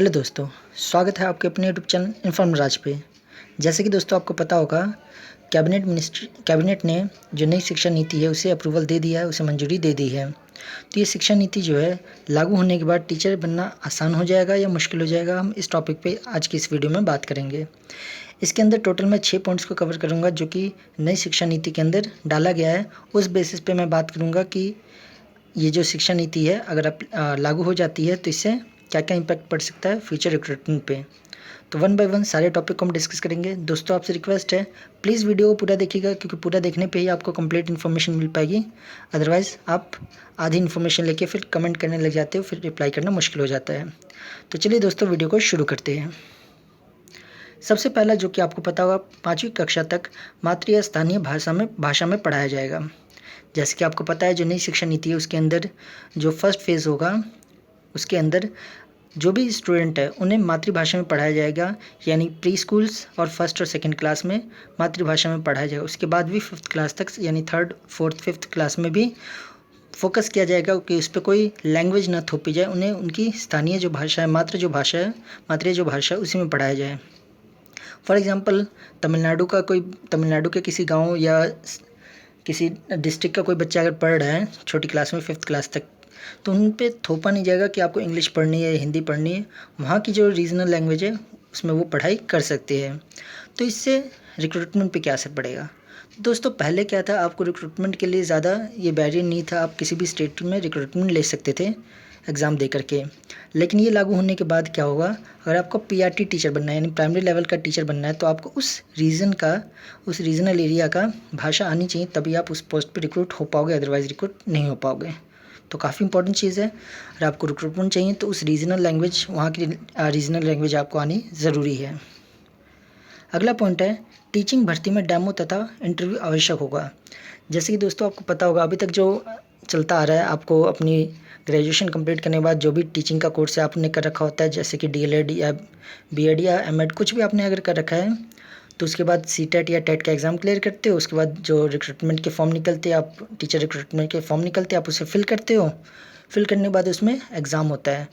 Hello दोस्तों, स्वागत है आपके अपने यूट्यूब चैनल इन्फॉर्म राज पे। जैसे कि दोस्तों आपको पता होगा, कैबिनेट ने जो नई शिक्षा नीति है उसे अप्रूवल दे दिया है, उसे मंजूरी दे दी है। तो ये शिक्षा नीति जो है लागू होने के बाद टीचर बनना आसान हो जाएगा या मुश्किल हो जाएगा, हम इस टॉपिक पे आज की इस वीडियो में बात करेंगे। इसके अंदर टोटल मैं 6 पॉइंट्स को कवर करूँगा जो कि नई शिक्षा नीति के अंदर डाला गया है। उस बेसिस पे मैं बात करूँगा कि ये जो शिक्षा नीति है अगर लागू हो जाती है तो इससे क्या क्या इम्पैक्ट पड़ सकता है फ्यूचर रिक्रूटमेंट पे। तो वन बाय वन सारे टॉपिक को हम डिस्कस करेंगे। दोस्तों आपसे रिक्वेस्ट है, प्लीज़ वीडियो को पूरा देखिएगा क्योंकि पूरा देखने पे ही आपको कंप्लीट इन्फॉर्मेशन मिल पाएगी। अदरवाइज़ आप आधी इन्फॉर्मेशन लेके फिर कमेंट करने लग जाते हो, फिर रिप्लाई करना मुश्किल हो जाता है। तो चलिए दोस्तों वीडियो को शुरू करते हैं। सबसे पहला जो कि आपको पता होगा, 5वीं कक्षा तक मातृ या स्थानीय भाषा में पढ़ाया जाएगा। जैसे कि आपको पता है जो नई शिक्षा नीति है उसके अंदर जो फर्स्ट फेज़ होगा उसके अंदर जो भी स्टूडेंट है उन्हें मातृभाषा में पढ़ाया जाएगा, यानी प्री स्कूल्स और फर्स्ट और सेकंड क्लास में मातृभाषा में पढ़ाया जाएगा। उसके बाद भी 5th क्लास तक यानी 3rd 4th 5th क्लास में भी फोकस किया जाएगा कि उस पर कोई लैंग्वेज ना थोपी जाए, उन्हें उनकी स्थानीय जो भाषा है मातृ जो भाषा है उसी में पढ़ाया जाए। फॉर एग्ज़ाम्पल तमिलनाडु के किसी गाँव या किसी डिस्ट्रिक्ट का कोई बच्चा अगर पढ़ रहा है छोटी क्लास में 5th क्लास तक, तो उन पे थोपा नहीं जाएगा कि आपको इंग्लिश पढ़नी है या हिंदी पढ़नी है। वहाँ की जो रीजनल लैंग्वेज है उसमें वो पढ़ाई कर सकते हैं। तो इससे रिक्रूटमेंट पे क्या असर पड़ेगा? दोस्तों पहले क्या था, आपको रिक्रूटमेंट के लिए ज़्यादा ये बैरियर नहीं था, आप किसी भी स्टेट में रिक्रूटमेंट ले सकते थे एग्ज़ाम दे करके। लेकिन ये लागू होने के बाद क्या होगा, अगर आपको पीआरटी टीचर बनना है यानी प्राइमरी लेवल का टीचर बनना है तो आपको उस रीजनल एरिया का भाषा आनी चाहिए, तभी आप उस पोस्ट पे रिक्रूट हो पाओगे, अदरवाइज़ रिक्रूट नहीं हो पाओगे। तो काफ़ी इंपॉर्टेंट चीज़ है, अगर आपको रिक्रूटमेंट चाहिए तो उस वहाँ की रीजनल लैंग्वेज आपको आनी ज़रूरी है। अगला पॉइंट है, टीचिंग भर्ती में डेमो तथा इंटरव्यू आवश्यक होगा। जैसे कि दोस्तों आपको पता होगा अभी तक जो चलता आ रहा है, आपको अपनी ग्रेजुएशन कंप्लीट करने के बाद जो भी टीचिंग का कोर्स है आपने कर रखा होता है, जैसे कि डीएलएड या बीएड या एमएड कुछ भी आपने अगर कर रखा है, तो उसके बाद सीटेट या टेट का एग्ज़ाम क्लियर करते हो। उसके बाद जो रिक्रूटमेंट के फॉर्म निकलते हैं, आप टीचर रिक्रूटमेंट के फॉर्म निकलते हैं, आप उसे फिल करते हो। फिल करने के बाद उसमें एग्ज़ाम होता है।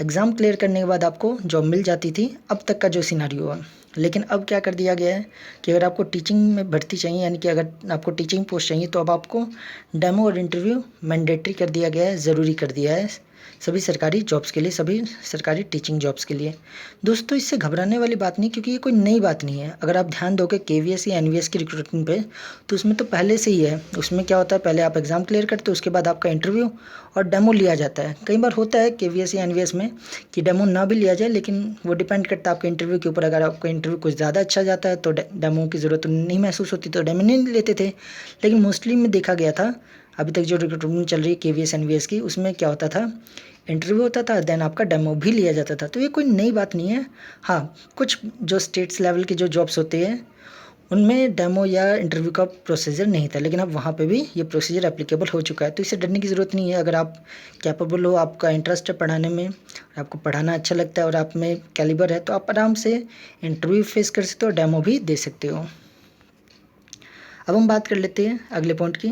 एग्ज़ाम क्लियर करने के बाद आपको जॉब मिल जाती थी, अब तक का जो सिनारियो है। लेकिन अब क्या कर दिया गया है कि अगर आपको टीचिंग में भर्ती चाहिए, यानी कि अगर आपको टीचिंग पोस्ट चाहिए, तो अब आपको डेमो और इंटरव्यू मैंडेटरी कर दिया गया है, ज़रूरी कर दिया है सभी सरकारी जॉब्स के लिए, सभी सरकारी टीचिंग जॉब्स के लिए। दोस्तों इससे घबराने वाली बात नहीं, क्योंकि ये कोई नई बात नहीं है। अगर आप ध्यान दोगे केवीएस या एनवीएस की रिक्रूटमेंट पे, तो उसमें तो पहले से ही है। उसमें क्या होता है, पहले आप एग्ज़ाम क्लियर करते हो, उसके बाद आपका इंटरव्यू और डेमो लिया जाता है। कई बार होता है केवीएस या एनवीएस में कि डेमो ना भी लिया जाए, लेकिन वो डिपेंड करता है आपके इंटरव्यू के ऊपर। अगर आपका इंटरव्यू कुछ ज़्यादा अच्छा जाता है तो डेमो की ज़रूरत नहीं महसूस होती, तो डेमो नहीं लेते थे। लेकिन मोस्टली में देखा गया था, अभी तक जो रिक्रूटमेंट चल रही है केवीएस एनवीएस की, उसमें क्या होता था, इंटरव्यू होता था, देन आपका डेमो भी लिया जाता था। तो ये कोई नई बात नहीं है। हाँ, कुछ जो स्टेट्स लेवल के जो जॉब्स होते हैं उनमें डेमो या इंटरव्यू का प्रोसीजर नहीं था, लेकिन अब वहाँ पे भी ये प्रोसीजर एप्लीकेबल हो चुका है। तो इससे डरने की ज़रूरत नहीं है। अगर आप कैपेबल हो, आपका इंटरेस्ट है पढ़ाने में, आपको पढ़ाना अच्छा लगता है और आप में कैलिबर है, तो आप आराम से इंटरव्यू फेस कर सकते हो, डेमो भी दे सकते हो। अब हम बात कर लेते हैं अगले पॉइंट की।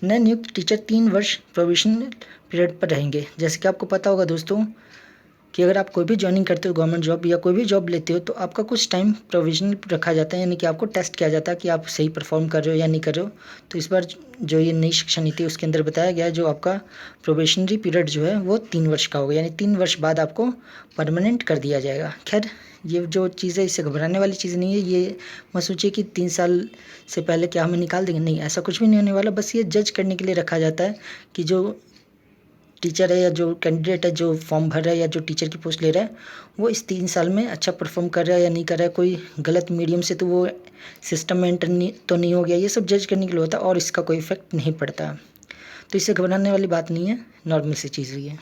नए नियुक्त टीचर 3 वर्ष प्रोविजनल पीरियड पर रहेंगे। जैसे कि आपको पता होगा दोस्तों कि अगर आप कोई भी ज्वाइनिंग करते हो, गवर्नमेंट जॉब या कोई भी जॉब लेते हो, तो आपका कुछ टाइम प्रोविजनल रखा जाता है, यानी कि आपको टेस्ट किया जाता है कि आप सही परफॉर्म कर रहे हो या नहीं कर रहे हो। तो इस बार जो ये नई शिक्षा नीति है उसके अंदर बताया गया है, जो आपका प्रोबेशनरी पीरियड जो है वो 3 वर्ष का होगा, यानी 3 वर्ष बाद आपको परमानेंट कर दिया जाएगा। खैर ये जो चीज़ है इससे घबराने वाली चीज़ नहीं है। ये मत सोचिए कि 3 साल से पहले क्या हमें निकाल देंगे, नहीं, ऐसा कुछ भी नहीं होने वाला। बस ये जज करने के लिए रखा जाता है कि जो टीचर है या जो कैंडिडेट है जो फॉर्म भर रहा है या जो टीचर की पोस्ट ले रहा है, वो इस 3 साल में अच्छा परफॉर्म कर रहा है या नहीं कर रहा है, कोई गलत मीडियम से तो वो सिस्टम में एंटर तो नहीं हो गया। ये सब जज करने के लिए होता है और इसका कोई इफेक्ट नहीं पड़ता। तो इससे घबराने वाली बात नहीं है, नॉर्मल सी चीज़ हुई है।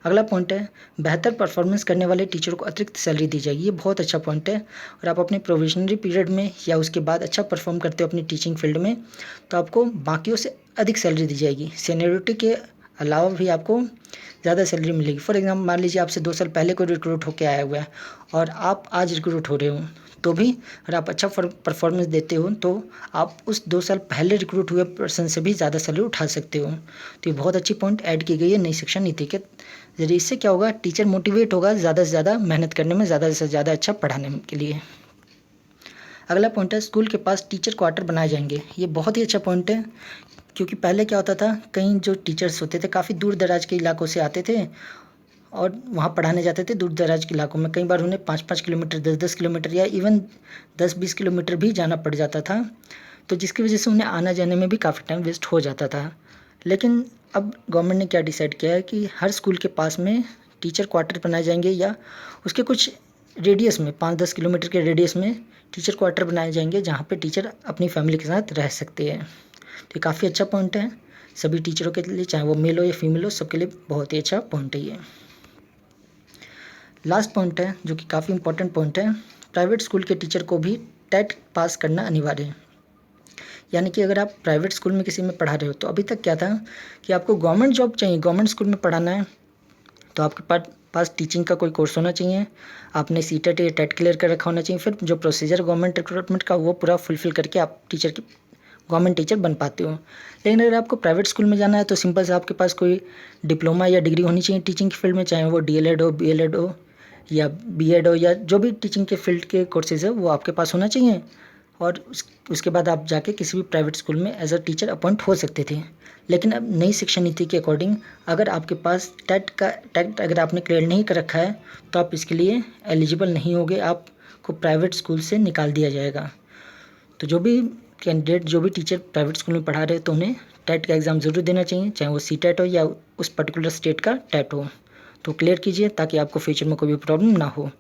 अगला पॉइंट है, बेहतर परफॉर्मेंस करने वाले टीचरों को अतिरिक्त सैलरी दी जाएगी। ये बहुत अच्छा पॉइंट है। और आप अपने प्रोविजनरी पीरियड में या उसके बाद अच्छा परफॉर्म करते हो अपनी टीचिंग फील्ड में, तो आपको बाकियों से अधिक सैलरी दी जाएगी। सीनियरिटी के अलावा भी आपको ज़्यादा सैलरी मिलेगी। फॉर एग्जाम्पल मान लीजिए आपसे 2 साल पहले कोई रिक्रूट होकर आया हुआ है और आप आज रिक्रूट हो रहे हो, तो भी अगर आप अच्छा परफॉर्मेंस देते हो तो आप उस 2 साल पहले रिक्रूट हुए पर्सन से भी ज़्यादा सैलरी उठा सकते हो। तो ये बहुत अच्छी पॉइंट ऐड की गई है नई शिक्षा नीति के ज़रिए। इससे क्या होगा, टीचर मोटिवेट होगा ज़्यादा से ज़्यादा मेहनत करने में, ज़्यादा से ज़्यादा अच्छा पढ़ाने के लिए। अगला पॉइंट है स्कूल के पास टीचर क्वार्टर बनाए जाएंगे। ये बहुत ही अच्छा पॉइंट है, क्योंकि पहले क्या होता था, कई जो टीचर्स होते थे काफ़ी दूर दराज के इलाकों से आते थे और वहाँ पढ़ाने जाते थे दूर दराज के इलाकों में। कई बार उन्हें 5-5 किलोमीटर, 10-10 किलोमीटर या इवन 10-20 किलोमीटर भी जाना पड़ जाता था, तो जिसकी वजह से उन्हें आना जाने में भी काफ़ी टाइम वेस्ट हो जाता था। लेकिन अब गवर्नमेंट ने क्या डिसाइड किया है कि हर स्कूल के पास में टीचर क्वार्टर बनाए जाएंगे, या उसके कुछ रेडियस में, 5-10 किलोमीटर के रेडियस में टीचर क्वार्टर बनाए जाएंगे, जहाँ पे टीचर अपनी फैमिली के साथ रह सकते हैं। तो ये काफ़ी अच्छा पॉइंट है सभी टीचरों के लिए, चाहे वो मेल हो या फीमेल हो, सबके लिए बहुत ही अच्छा पॉइंट है ये। लास्ट पॉइंट है जो कि काफ़ी इंपॉर्टेंट पॉइंट है, प्राइवेट स्कूल के टीचर को भी टेट पास करना अनिवार्य है। यानी कि अगर आप प्राइवेट स्कूल में किसी में पढ़ा रहे हो, तो अभी तक क्या था कि आपको गवर्नमेंट जॉब चाहिए, गवर्नमेंट स्कूल में पढ़ाना है, तो आपके पास टीचिंग का कोई कोर्स होना चाहिए, आपने सीटेट या टेट क्लियर कर रखा होना चाहिए, फिर जो प्रोसीजर गवर्नमेंट रिक्रूटमेंट का वो पूरा फुलफिल करके आप गवर्नमेंट टीचर बन पाते हो। लेकिन अगर आपको प्राइवेट स्कूल में जाना है तो सिंपल से आपके पास कोई डिप्लोमा या डिग्री होनी चाहिए टीचिंग की फील्ड में, चाहे वो DLED हो, BLED हो या BEd हो, या जो भी टीचिंग के फील्ड के कोर्सेज है वो आपके पास होना चाहिए। और उसके बाद आप जाके किसी भी प्राइवेट स्कूल में एज अ टीचर अपॉइंट हो सकते थे। लेकिन अब नई शिक्षा नीति के अकॉर्डिंग अगर आपके पास टेट अगर आपने क्लियर नहीं कर रखा है तो आप इसके लिए एलिजिबल नहीं होगे, आपको प्राइवेट स्कूल से निकाल दिया जाएगा। तो जो भी कैंडिडेट, जो भी टीचर प्राइवेट स्कूल में पढ़ा रहे हैं, तो उन्हें टेट का एग्ज़ाम ज़रूर देना चाहिए, चाहे वो सीटेट हो या उस पर्टिकुलर स्टेट का टेट हो। तो क्लियर कीजिए ताकि आपको फ्यूचर में कोई भी प्रॉब्लम ना हो।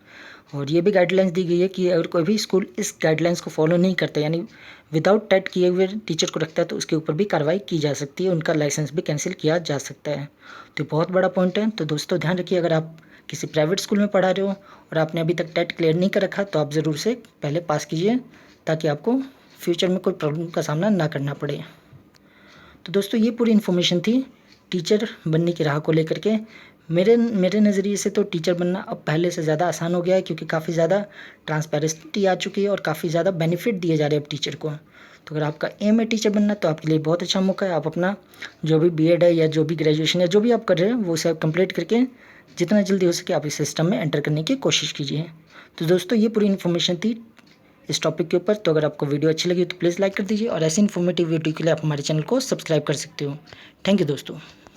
और ये भी गाइडलाइंस दी गई है कि अगर कोई भी स्कूल इस गाइडलाइंस को फॉलो नहीं करता, यानी विदाउट टेट किए हुए टीचर को रखता है, तो उसके ऊपर भी कार्रवाई की जा सकती है, उनका लाइसेंस भी कैंसिल किया जा सकता है। तो बहुत बड़ा पॉइंट है। तो दोस्तों ध्यान रखिए, अगर आप किसी प्राइवेट स्कूल में पढ़ा रहे हो और आपने अभी तक टेट क्लियर नहीं कर रखा, तो आप ज़रूर से पहले पास कीजिए ताकि आपको फ्यूचर में कोई प्रॉब्लम का सामना ना करना पड़े। तो दोस्तों ये पूरी इन्फॉर्मेशन थी टीचर बनने की राह को लेकर के। मेरे नज़रिए से तो टीचर बनना अब पहले से ज़्यादा आसान हो गया है, क्योंकि काफ़ी ज़्यादा ट्रांसपेरेंसी आ चुकी है और काफ़ी ज़्यादा बेनिफिट दिए जा रहे हैं अब टीचर को। तो अगर आपका एम है टीचर बनना, तो आपके लिए बहुत अच्छा मौका है। आप अपना जो भी BEd है या जो भी ग्रेजुएशन है, जो भी आप कर रहे हैं, वो सब कंप्लीट करके जितना जल्दी हो सके आप इस सिस्टम में एंटर करने की कोशिश कीजिए। तो दोस्तों ये पूरी इन्फॉर्मेशन थी इस टॉपिक के ऊपर। तो अगर आपको वीडियो अच्छी लगी तो प्लीज़ लाइक कर दीजिए, और ऐसी इन्फॉर्मेटिव वीडियो के लिए आप हमारे चैनल को सब्सक्राइब कर सकते हो। थैंक यू दोस्तों।